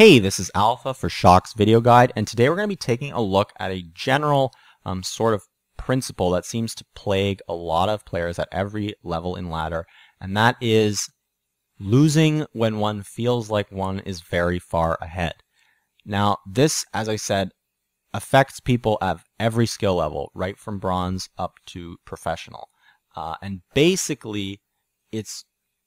Hey, this is Alpha for Shock's video guide, and today we're going to be taking a look at a general sort of principle that seems to plague a lot of players at every level in ladder, and that is losing when one feels like one is very far ahead. Now, this, as I said, affects people at every skill level, right from bronze up to professional. And basically, it's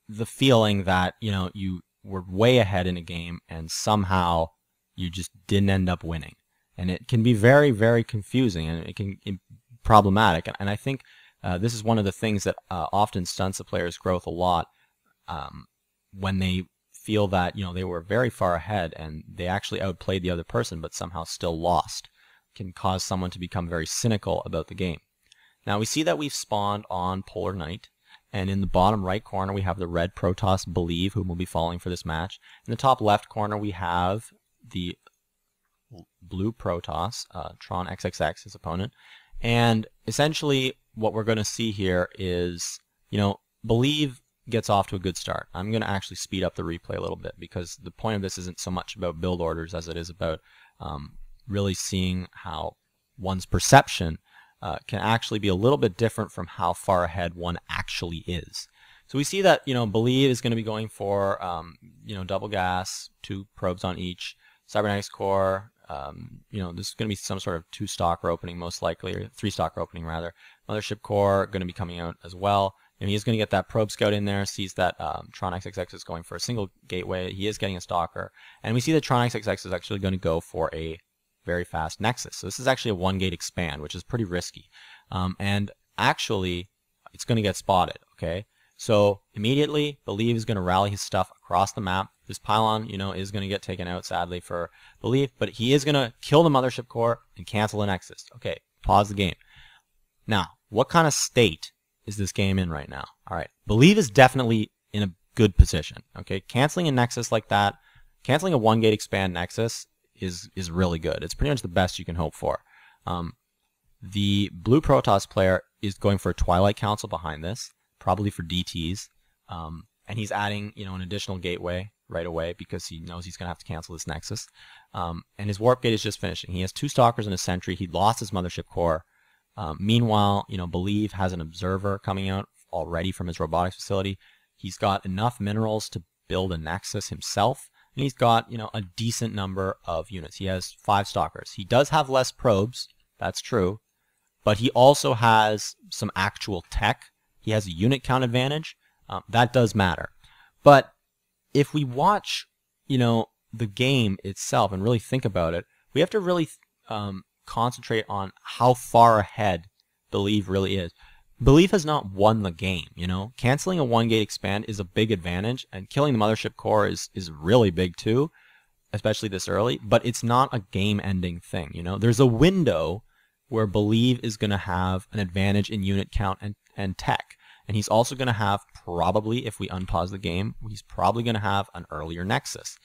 the feeling that, you were way ahead in a game and somehow you just didn't end up winning. And it can be very, very confusing, and it can be problematic. And I think this is one of the things that often stunts a player's growth a lot when they feel that they were very far ahead and they actually outplayed the other person but somehow still lost. It can cause someone to become very cynical about the game. Now we see that we've spawned on Polar Knight. And in the bottom right corner, we have the red Protoss Believe, whom we'll be following for this match. In the top left corner, we have the blue Protoss, Tron XXX, his opponent. And essentially, what we're going to see here is, Believe gets off to a good start. I'm going to actually speed up the replay a little bit, because the point of this isn't so much about build orders as it is about really seeing how one's perception can actually be a little bit different from how far ahead one actually is. So we see that, Believe is going to be going for, double gas, 2 probes on each, cybernetics core, this is going to be some sort of 2-stalker opening most likely, or 3-stalker opening rather. Mothership core going to be coming out as well. And he is going to get that probe scout in there, sees that Tron XXX is going for a single gateway. He is getting a stalker. And we see that Tron XXX is actually going to go for a very fast Nexus. So this is actually a 1-gate expand, which is pretty risky. And actually, it's going to get spotted, okay? So immediately, Believe is going to rally his stuff across the map. This pylon, is going to get taken out, sadly, for Believe, but he is going to kill the Mothership core and cancel the Nexus. Okay, pause the game. Now, what kind of state is this game in right now? All right, Believe is definitely in a good position, okay? Canceling a Nexus like that, canceling a 1-gate expand Nexus is really good. It's pretty much the best you can hope for. The blue Protoss player is going for a Twilight Council behind this, probably for DTs, and he's adding an additional gateway right away because he knows he's going to have to cancel this Nexus. And his Warp Gate is just finishing. He has 2 Stalkers and a Sentry. He lost his Mothership core. Meanwhile, Believe has an Observer coming out already from his robotics facility. He's got enough minerals to build a Nexus himself. And he's got, a decent number of units. He has 5 Stalkers. He does have less probes, that's true, but he also has some actual tech. He has a unit count advantage. That does matter. But if we watch, the game itself and really think about it, we have to really concentrate on how far ahead Believe really is. Believe has not won the game, Canceling a 1-gate expand is a big advantage, and killing the Mothership core is really big too, especially this early, but it's not a game-ending thing, There's a window where Believe is going to have an advantage in unit count and tech, and he's also going to have probably, if we unpause the game, he's probably going to have an earlier Nexus.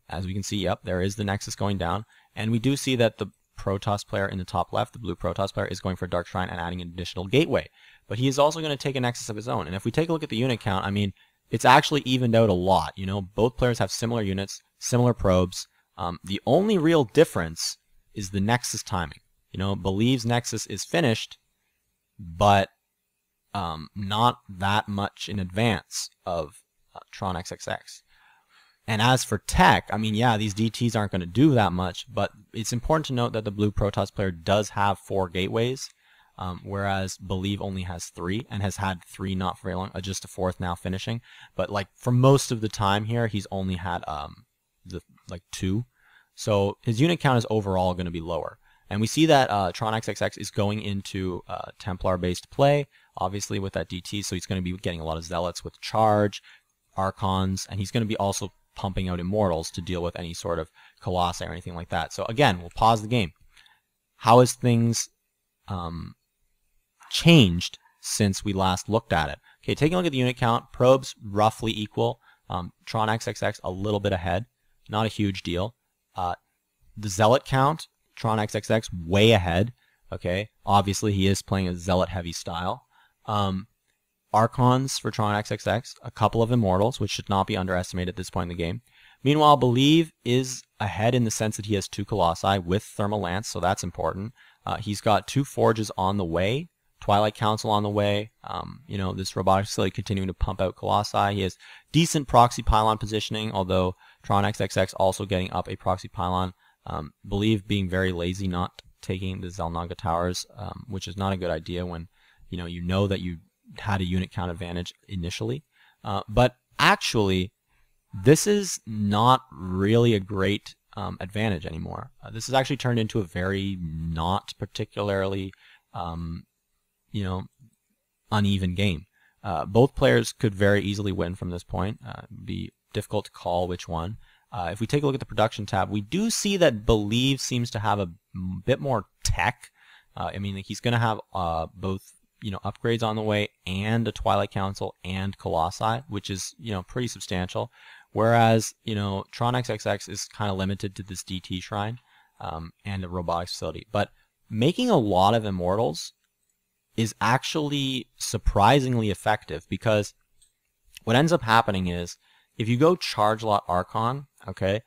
As we can see, yep, there is the Nexus going down, and we do see that the Protoss player in the top left, the blue Protoss player, is going for Dark Shrine and adding an additional gateway. But he is also going to take a Nexus of his own. And if we take a look at the unit count, it's actually evened out a lot. Both players have similar units, similar probes. The only real difference is the Nexus timing. Believe's Nexus is finished, but not that much in advance of Tron XXX. And as for tech, yeah, these DTs aren't going to do that much, but it's important to note that the blue Protoss player does have 4 gateways, whereas Believe only has 3, and has had 3 not for very long, just a 4th now finishing. But for most of the time here, he's only had 2. So his unit count is overall going to be lower. And we see that Tron XXX is going into Templar-based play, obviously with that DT, so he's going to be getting a lot of Zealots with Charge, Archons, and he's going to be also pumping out Immortals to deal with any sort of Colossi or anything like that. So again, we'll pause the game. How has things changed since we last looked at it? Okay, taking a look at the unit count, probes roughly equal. Tron XXX a little bit ahead, not a huge deal. The Zealot count, Tron XXX way ahead. Okay, obviously he is playing a Zealot heavy style. Archons for Tron XXX, a couple of Immortals, which should not be underestimated at this point in the game. Meanwhile, Believe is ahead in the sense that he has 2 Colossi with Thermal Lance, so that's important. He's got 2 Forges on the way, Twilight Council on the way. You know, this robotic facility continuing to pump out Colossi. He has decent proxy pylon positioning, although Tron XXX also getting up a proxy pylon. Believe being very lazy, not taking the Xel'Naga towers, which is not a good idea when you know that you had a unit count advantage initially. But actually, this is not really a great advantage anymore. This has actually turned into a very not particularly uneven game. Both players could very easily win from this point. It'd be difficult to call which one. If we take a look at the production tab, we do see that Believe seems to have a bit more tech. I mean, he's going to have both upgrades on the way and a Twilight Council and Colossi, which is pretty substantial. Whereas Tron XXX is kind of limited to this DT shrine and a robotics facility. But making a lot of Immortals is actually surprisingly effective, because what ends up happening is if you go Charge Lot Archon, okay,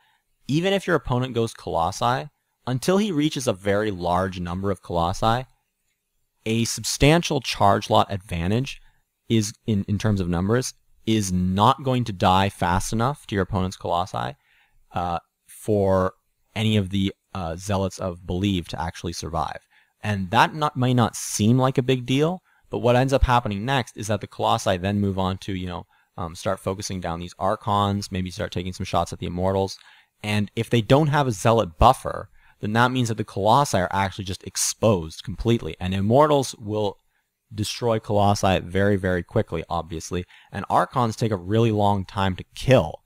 even if your opponent goes Colossi, until he reaches a very large number of Colossi, a substantial Charge Lot advantage is in terms of numbers is not going to die fast enough to your opponent's Colossi for any of the Zealots of Believe to actually survive. And that may not seem like a big deal, but what ends up happening next is that the Colossi then move on to, start focusing down these Archons, maybe start taking some shots at the Immortals. And if they don't have a Zealot buffer, then that means that the Colossi are actually just exposed completely. And Immortals will destroy Colossi very, very quickly, obviously. And Archons take a really long time to kill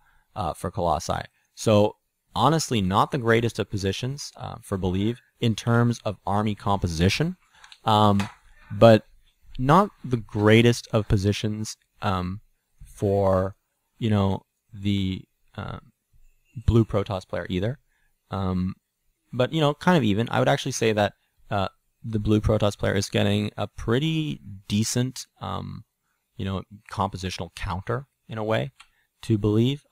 for Colossi. So honestly, not the greatest of positions for Believe in terms of army composition, but not the greatest of positions for the blue Protoss player either. But kind of even. I would actually say that the blue Protoss player is getting a pretty decent compositional counter in a way to Believe.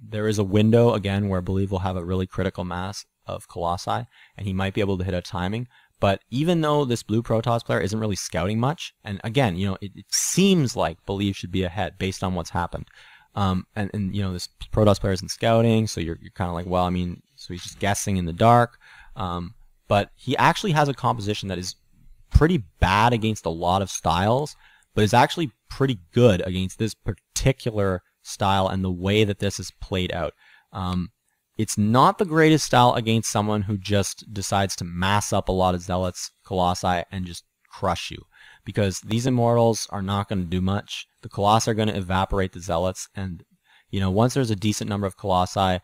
There is a window again where Believe will have a really critical mass of Colossi, and he might be able to hit a timing. But even though this blue Protoss player isn't really scouting much, and again, it seems like Believe should be ahead based on what's happened. And this Protoss player isn't scouting, so you're kind of like, well, I mean, so he's just guessing in the dark. But he actually has a composition that is pretty bad against a lot of styles, but is actually pretty good against this particular style and the way that this is played out. It's not the greatest style against someone who just decides to mass up a lot of Zealots, Colossi, and just crush you. Because these Immortals are not going to do much. The Colossi are going to evaporate the Zealots, and once there's a decent number of Colossi,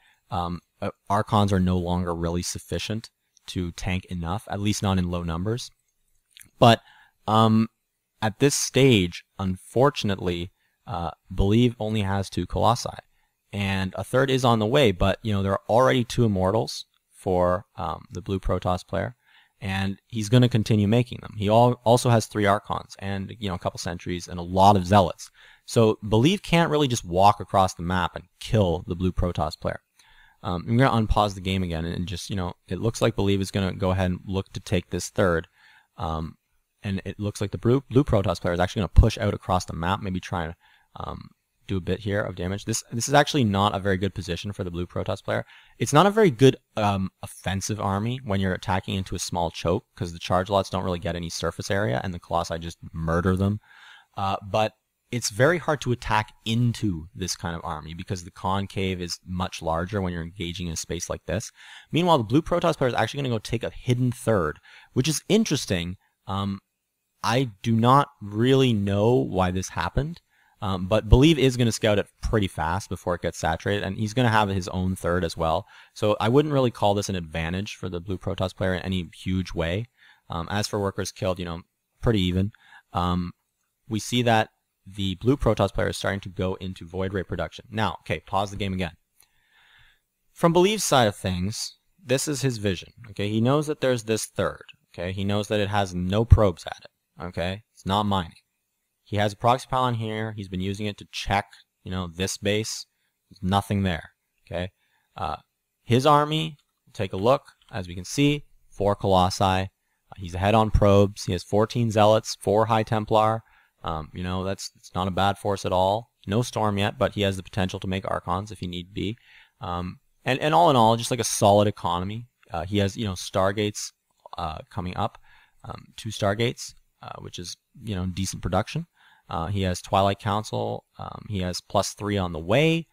Archons are no longer really sufficient to tank enough, at least not in low numbers. But at this stage, unfortunately, Believe only has 2 Colossi. And a third is on the way, but there are already 2 Immortals for the blue Protoss player, and he's going to continue making them. He also has 3 Archons and a couple Sentries and a lot of Zealots. So Believe can't really just walk across the map and kill the blue Protoss player. I'm going to unpause the game again and just it looks like Believe is going to go ahead and look to take this third, and it looks like the blue Protoss player is actually going to push out across the map, maybe try and do a bit here of damage. This is actually not a very good position for the blue Protoss player. It's not a very good offensive army when you're attacking into a small choke, because the charge lots don't really get any surface area and the Colossi just murder them. But it's very hard to attack into this kind of army because the concave is much larger when you're engaging in a space like this. Meanwhile, the blue Protoss player is actually going to go take a hidden third, which is interesting. I do not really know why this happened. But Believe is going to scout it pretty fast before it gets saturated, and he's going to have his own third as well. So I wouldn't really call this an advantage for the blue Protoss player in any huge way. As for workers killed, pretty even. We see that the blue Protoss player is starting to go into Void Ray production. Now, okay, pause the game again. From Believe's side of things, this is his vision. Okay, he knows that there's this third. Okay, he knows that it has no probes at it. Okay, it's not mining. He has a proxy pylon here. He's been using it to check, this base. There's nothing there. Okay. His army, take a look, as we can see, 4 Colossi. He's ahead on probes. He has 14 Zealots, 4 High Templar. You know, it's not a bad force at all. No Storm yet, but he has the potential to make Archons if he need be. And all in all, just like a solid economy. He has, you know, Stargates coming up, 2 Stargates, which is, you know, decent production. He has Twilight Council. He has +3 on the way,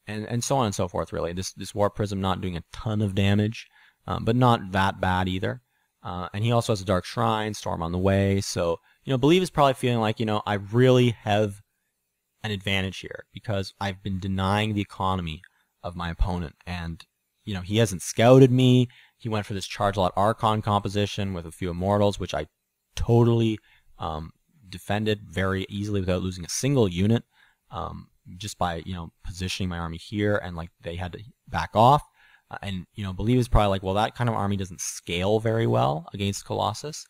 and so on and so forth. Really, this Warp Prism not doing a ton of damage, but not that bad either. And he also has a Dark Shrine, Storm on the way. So, you know, Believe is probably feeling like, you know, I really have an advantage here because I've been denying the economy of my opponent, and you know, he hasn't scouted me. He went for this Charge Lot Archon composition with a few Immortals, which I totally defended very easily without losing a single unit, just by, you know, positioning my army here, and like they had to back off. And you know, Believe is probably like, well, that kind of army doesn't scale very well against Colossus,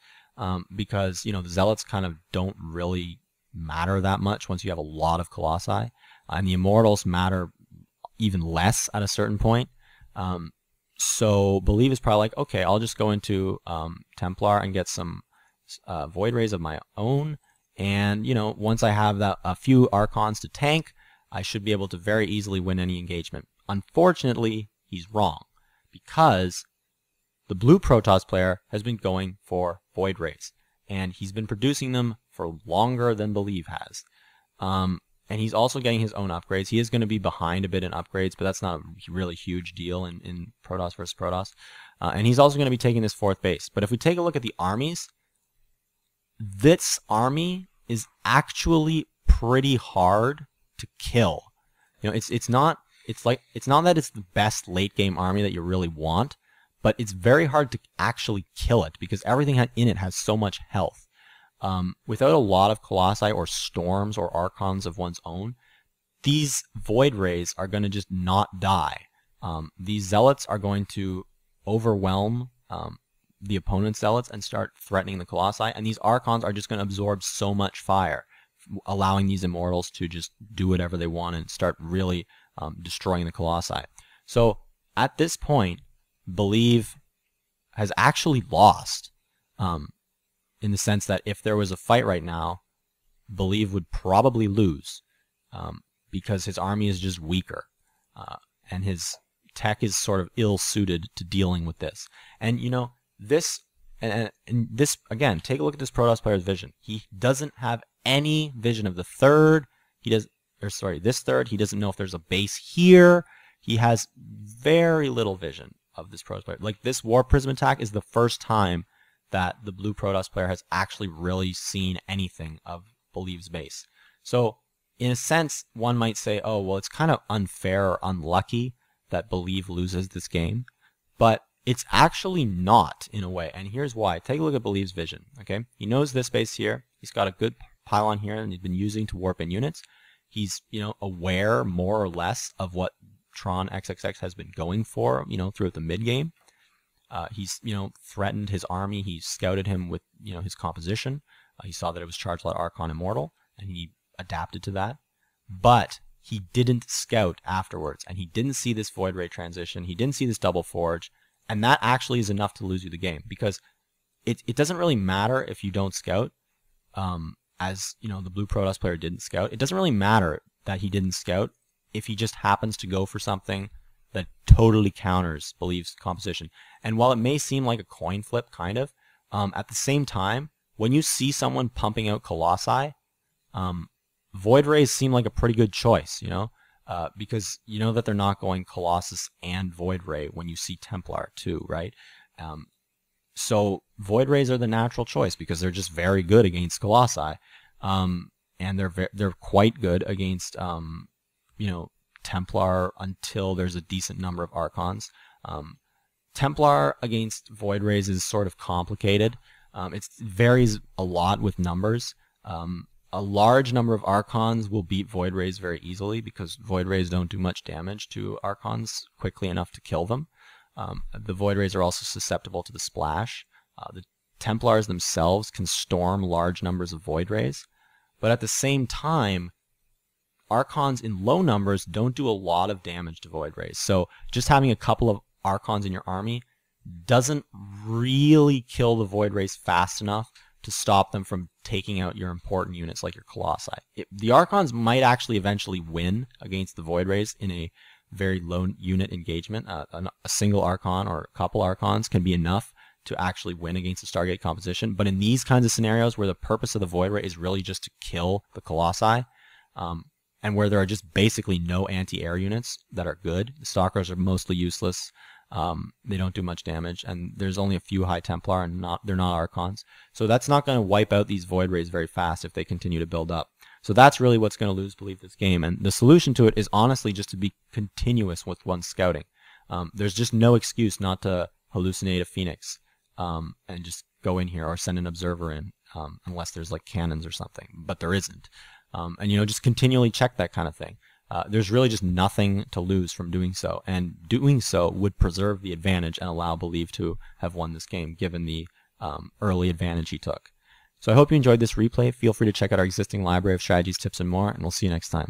because you know the Zealots kind of don't really matter that much once you have a lot of Colossi, and the Immortals matter even less at a certain point. So Believe is probably like, okay, I'll just go into Templar and get some Void Rays of my own, and you know, once I have that a few Archons to tank, I should be able to very easily win any engagement. Unfortunately, he's wrong, because the blue Protoss player has been going for Void Rays, and he's been producing them for longer than Believe has. And he's also getting his own upgrades. He is going to be behind a bit in upgrades, but that's not a really huge deal in Protoss versus Protoss. And he's also going to be taking this 4th base. But if we take a look at the armies, this army is actually pretty hard to kill. You know, it's not that it's the best late game army that you really want, but it's very hard to actually kill it because everything in it has so much health. Without a lot of Colossi or Storms or Archons of one's own, these Void Rays are going to just not die. These Zealots are going to overwhelm the opponent's Zealots and start threatening the Colossi, and these Archons are just going to absorb so much fire, allowing these Immortals to just do whatever they want and start really destroying the Colossi. So at this point, Believe has actually lost. In the sense that if there was a fight right now, Believe would probably lose, because his army is just weaker, and his tech is sort of ill-suited to dealing with this. And you know, this again, take a look at this Protoss player's vision. He doesn't have any vision of the 3rd. This 3rd. He doesn't know if there's a base here. He has very little vision of this Protoss player. Like, this Warp Prism attack is the first time that the blue Protoss player has actually really seen anything of Believe's base. So, in a sense, one might say, oh, well, it's kind of unfair or unlucky that Believe loses this game. But it's actually not, in a way. And here's why. Take a look at Believe's vision. Okay, he knows this base here. He's got a good pylon here, and he's been using to warp in units. He's, you know, aware more or less of what Tron XXX has been going for, you know, throughout the mid game. He's, you know, threatened his army. He scouted him with, you know, his composition. He saw that it was Charge Lot Archon Immortal, and he adapted to that. But he didn't scout afterwards, and he didn't see this Void Ray transition. He didn't see this Double Forge, and that actually is enough to lose you the game, because it doesn't really matter if you don't scout. As you know, the blue Protoss player didn't scout. It doesn't really matter that he didn't scout if he just happens to go for something that totally counters Believe's composition. And while it may seem like a coin flip, kind of, at the same time, when you see someone pumping out Colossi, Void Rays seem like a pretty good choice, you know, because you know that they're not going Colossus and Void Ray when you see Templar too, right? So Void Rays are the natural choice because they're just very good against Colossi, and they're quite good against you know, Templar until there's a decent number of Archons. Templar against Void Rays is sort of complicated. It varies a lot with numbers. A large number of Archons will beat Void Rays very easily because Void Rays don't do much damage to Archons quickly enough to kill them. The Void Rays are also susceptible to the splash. The Templars themselves can storm large numbers of Void Rays. But at the same time, Archons in low numbers don't do a lot of damage to Void Rays. So just having a couple of Archons in your army doesn't really kill the Void Rays fast enough to stop them from taking out your important units like your Colossi. The Archons might actually eventually win against the Void Rays in a very low unit engagement. A single Archon or a couple Archons can be enough to actually win against the Stargate composition. But in these kinds of scenarios where the purpose of the Void Ray is really just to kill the Colossi, and where there are just basically no anti-air units that are good, the Stalkers are mostly useless. They don't do much damage, and there's only a few High Templar, and they're not Archons. So that's not going to wipe out these Void Rays very fast if they continue to build up. So that's really what's going to lose belief this game, and the solution to it is honestly just to be continuous with one's scouting. There's just no excuse not to hallucinate a Phoenix and just go in here or send an observer in, unless there's like cannons or something, but there isn't. And just continually check that kind of thing. There's really just nothing to lose from doing so, and doing so would preserve the advantage and allow Believe to have won this game, given the early advantage he took. So I hope you enjoyed this replay. Feel free to check out our existing library of strategies, tips, and more, and we'll see you next time.